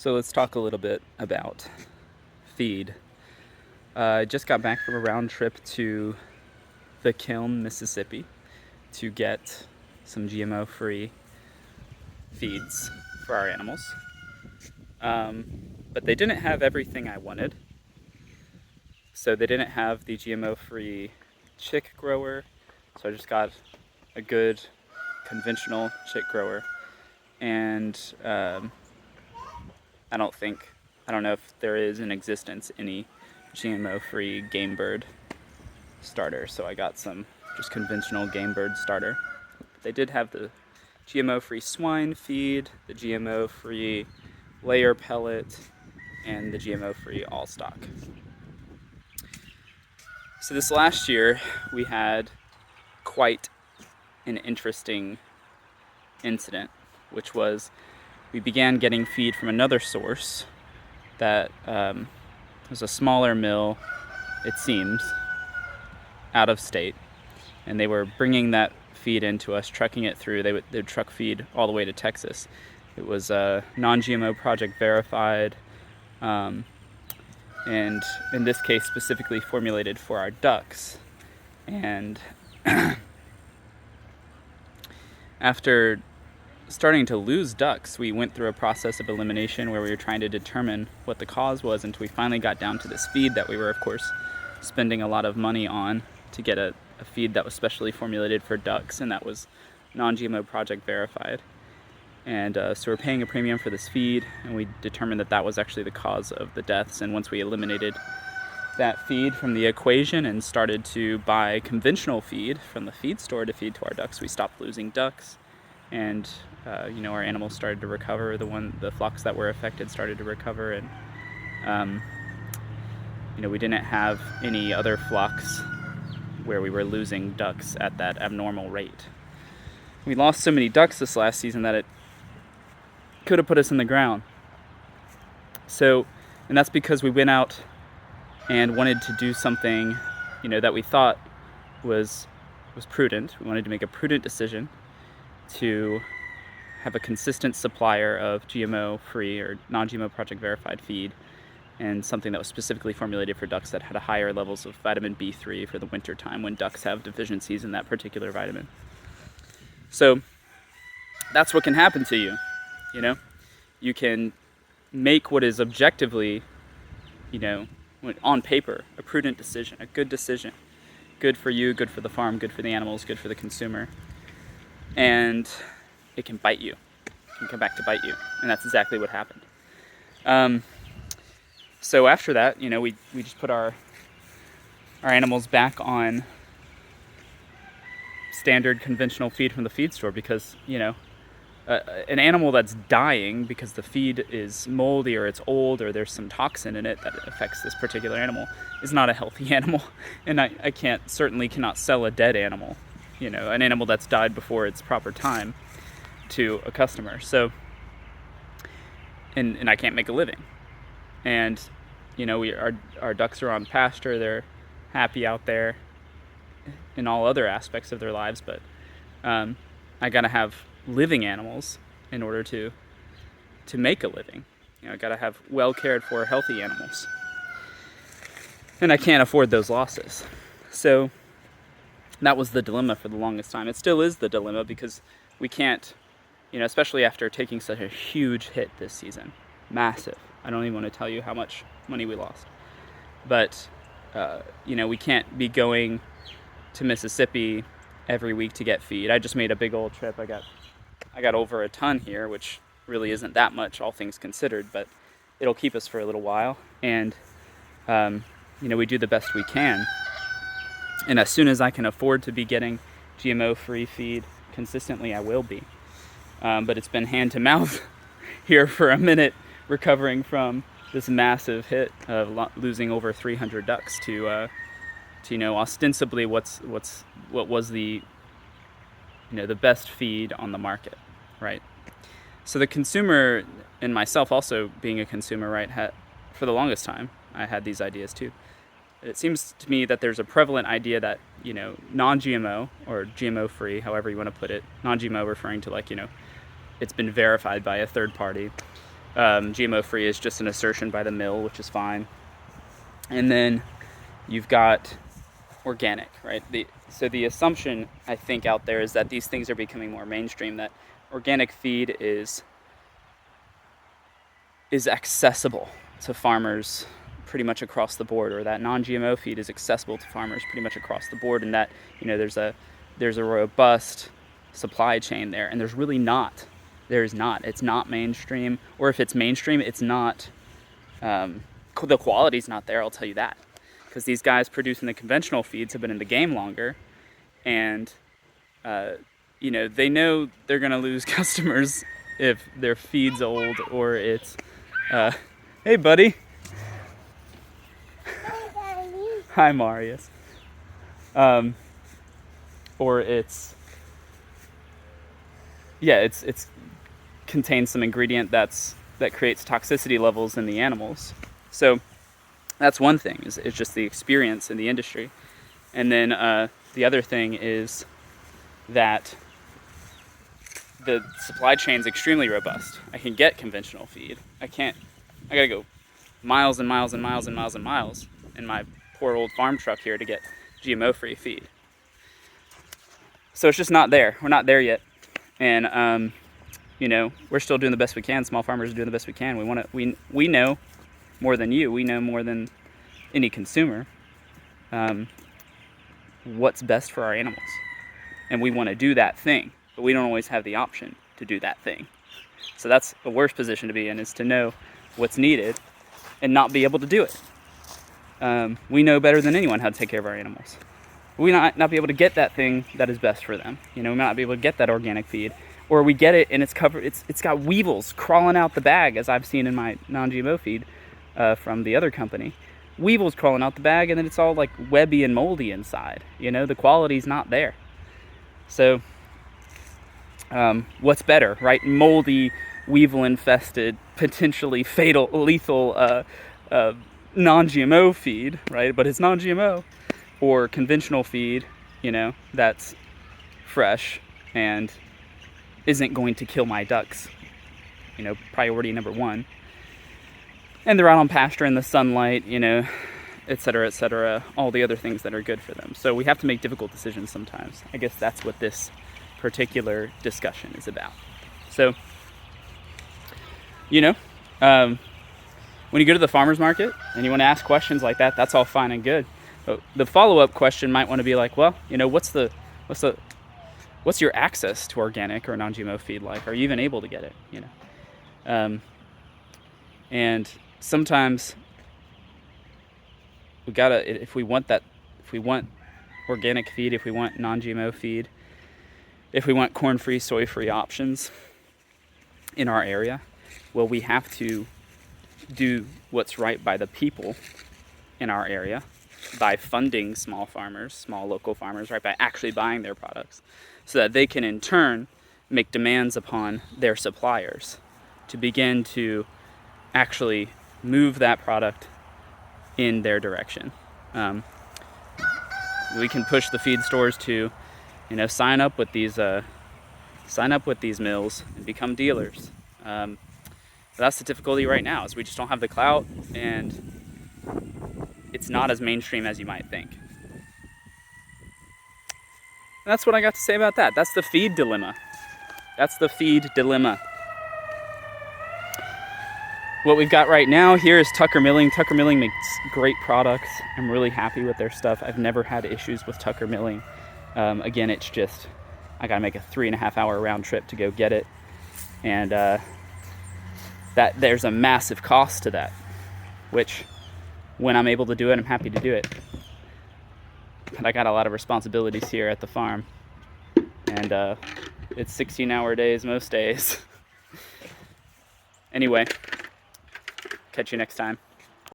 So let's talk a little bit about feed. I just got back from a round trip to the Kiln, Mississippi to get some GMO-free feeds for our animals. But they didn't have everything I wanted. So they didn't have the GMO-free chick grower. So I just got a good conventional chick grower. And I don't know if there is in existence any GMO-free game bird starter. So I got some just conventional game bird starter. They did have the GMO-free swine feed, the GMO-free layer pellet, and the GMO-free all stock. So this last year we had quite an interesting incident, which was we began getting feed from another source that was a smaller mill, it seems, out of state, and they were bringing that feed into us, trucking it through. They would truck feed all the way to Texas. It was non-GMO project verified, and in this case specifically formulated for our ducks. And after starting to lose ducks, we went through a process of elimination where we were trying to determine what the cause was until we finally got down to this feed that we were, of course, spending a lot of money on to get a feed that was specially formulated for ducks and that was non-GMO project verified. And so we're paying a premium for this feed, and we determined that that was actually the cause of the deaths. And once we eliminated that feed from the equation and started to buy conventional feed from the feed store to feed to our ducks, we stopped losing ducks. And our animals started to recover. The flocks that were affected started to recover, and we didn't have any other flocks where we were losing ducks at that abnormal rate. We lost so many ducks this last season that it could have put us in the ground. So, and that's because we went out and wanted to do something, that we thought was prudent. We wanted to make a prudent decision to have a consistent supplier of GMO-free or non-GMO project verified feed, and something that was specifically formulated for ducks that had higher levels of vitamin B3 for the winter time when ducks have deficiencies in that particular vitamin. So that's what can happen to you. You can make what is objectively, on paper, a prudent decision, a good decision, good for you, good for the farm, good for the animals, good for the consumer, and it can bite you. It can come back to bite you, and that's exactly what happened. So after that, we just put our animals back on standard conventional feed from the feed store because, an animal that's dying because the feed is moldy or it's old or there's some toxin in it that affects this particular animal is not a healthy animal. And I certainly cannot sell a dead animal, an animal that's died before its proper time, to a customer. So, and I can't make a living. And, our ducks are on pasture, they're happy out there in all other aspects of their lives, but I gotta have living animals in order to make a living. I gotta have well cared for healthy animals, and I can't afford those losses. So that was the dilemma for the longest time. It still is the dilemma because we can't, especially after taking such a huge hit this season, massive. I don't even want to tell you how much money we lost, but we can't be going to Mississippi every week to get feed. I just made a big old trip. I got over a ton here, which really isn't that much, all things considered, but it'll keep us for a little while. And, we do the best we can. And as soon as I can afford to be getting GMO-free feed consistently, I will be. But it's been hand to mouth here for a minute, recovering from this massive hit of losing over 300 ducks to ostensibly what was the the best feed on the market, right? So the consumer, and myself also being a consumer, right, for the longest time, I had these ideas too. It seems to me that there's a prevalent idea that, non-GMO or GMO-free, however you want to put it, non-GMO referring to it's been verified by a third party, GMO-free is just an assertion by the mill, which is fine. And then you've got organic, right? So the assumption, I think, out there is that these things are becoming more mainstream, that organic feed is accessible to farmers pretty much across the board, or that non-GMO feed is accessible to farmers pretty much across the board, and that, you know, there's a robust supply chain there, and there's really not. There's not. It's not mainstream, or if it's mainstream, it's not. The quality's not there. I'll tell you that, because these guys producing the conventional feeds have been in the game longer, and you know, they know they're gonna lose customers if their feed's old, or it's hey buddy. Hi Marius. Or it's contains some ingredient that creates toxicity levels in the animals. So that's one thing, is just the experience in the industry. And then the other thing is that the supply chain is extremely robust. I can get conventional feed. I gotta go miles and miles and miles and miles and miles in my poor old farm truck here to get GMO-free feed. So it's just not there. We're not there yet. And you know, we're still doing the best we can. Small farmers are doing the best we can. We know more than you. We know more than any consumer what's best for our animals. And we want to do that thing, but we don't always have the option to do that thing. So that's the worst position to be in, is to know what's needed and not be able to do it. We know better than anyone how to take care of our animals. We not be able to get that thing that is best for them. You know, we might not be able to get that organic feed, or we get it and it's covered. It's got weevils crawling out the bag, as I've seen in my non-GMO feed from the other company. Weevils crawling out the bag, and then it's all like webby and moldy inside. You know, the quality's not there. So what's better, right? Moldy, weevil-infested, potentially fatal, lethal non-GMO feed, right? But it's non-GMO. Or conventional feed, you know, that's fresh and isn't going to kill my ducks. You know, priority number one. And they're out on pasture in the sunlight, you know, et cetera, all the other things that are good for them. So we have to make difficult decisions sometimes. I guess that's what this particular discussion is about. So, you know, when you go to the farmer's market and you want to ask questions like that, that's all fine and good. But the follow-up question might want to be like, well, you know, what's your access to organic or non-GMO feed like? Are you even able to get it? You know, and sometimes we gotta, if we want organic feed, if we want non-GMO feed, if we want corn-free, soy-free options in our area, well, we have to do what's right by the people in our area by funding small farmers, small local farmers, right, by actually buying their products, so that they can in turn make demands upon their suppliers to begin to actually move that product in their direction. We can push the feed stores to, you know, sign up with these mills and become dealers. That's the difficulty right now, is we just don't have the clout, and it's not as mainstream as you might think. And that's what I got to say about that. That's the feed dilemma. What we've got right now here is Tucker Milling. Tucker Milling makes great products. I'm really happy with their stuff. I've never had issues with Tucker Milling. Again, it's just, I gotta make a 3.5 hour round trip to go get it. And that there's a massive cost to that, which when I'm able to do it, I'm happy to do it. But I got a lot of responsibilities here at the farm, and it's 16-hour days most days. Anyway, catch you next time.